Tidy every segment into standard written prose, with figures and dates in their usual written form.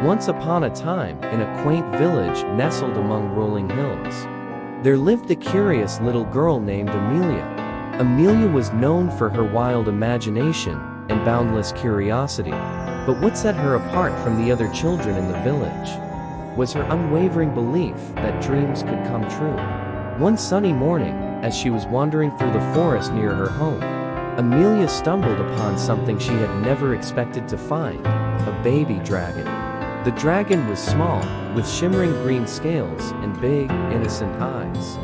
Once upon a time, in a quaint village nestled among rolling hills, there lived a curious little girl named Amelia. Amelia was known for her wild imagination and boundless curiosity. But what set her apart from the other children in the village was her unwavering belief that dreams could come true. One sunny morning, as she was wandering through the forest near her home, Amelia stumbled upon something she had never expected to find: a baby dragon. The dragon was small, with shimmering green scales and big, innocent eyes.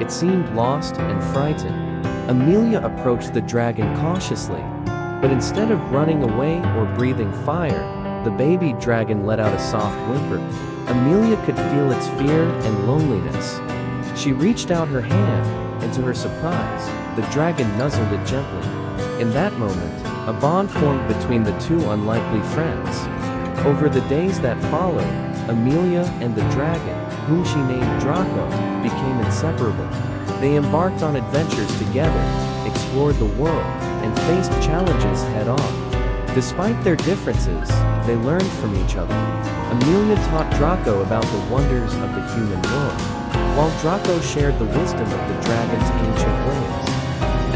It seemed lost and frightened. Amelia approached the dragon cautiously, but instead of running away or breathing fire, the baby dragon let out a soft whimper. Amelia could feel its fear and loneliness. She reached out her hand, and to her surprise, the dragon nuzzled it gently. In that moment, a bond formed between the two unlikely friends. Over the days that followed, Amelia and the dragon, whom she named Drako, became inseparable. They embarked on adventures together, explored the world, and faced challenges head-on. Despite their differences, they learned from each other. Amelia taught Drako about the wonders of the human world, while Drako shared the wisdom of the dragon's ancient ways.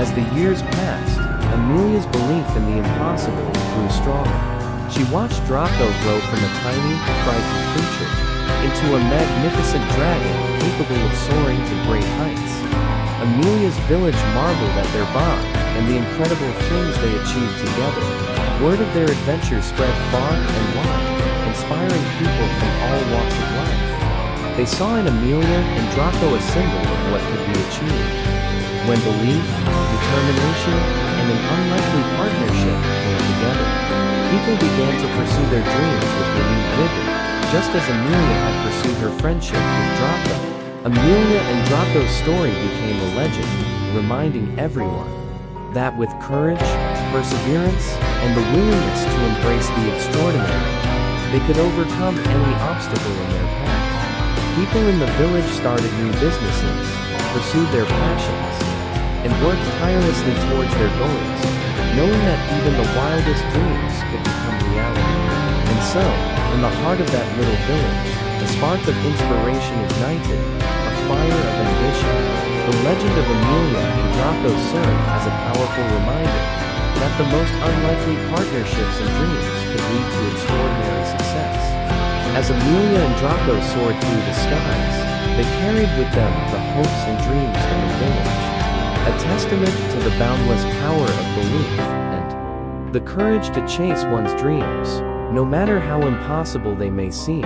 As the years passed, Amelia's belief in the impossible grew stronger. She watched Drako grow from a tiny, frightened creature into a magnificent dragon capable of soaring to great heights. Amelia's village marveled at their bond and the incredible things they achieved together. Word of their adventures spread far and wide, inspiring people from all walks of life. They saw in Amelia and Drako a symbol of what could be achieved when belief, determination, and an unlikely partnership came together. People began to pursue their dreams with renewed vigor, just as Amelia had pursued her friendship with Drako. Amelia and Drako's story became a legend, reminding everyone that with courage, perseverance, and the willingness to embrace the extraordinary, they could overcome any obstacle in their path. People in the village started new businesses, pursued their passions, and worked tirelessly towards their goals, knowing that even the wildest dreams could become reality. And so, in the heart of that little village, a spark of inspiration ignited, a fire of ambition. The legend of Amelia and Drako served as a powerful reminder that the most unlikely partnerships and dreams could lead to extraordinary success. As Amelia and Drako soared through the skies, they carried with them the hopes and dreams of the village, a testament to the boundless power of belief and the courage to chase one's dreams, no matter how impossible they may seem.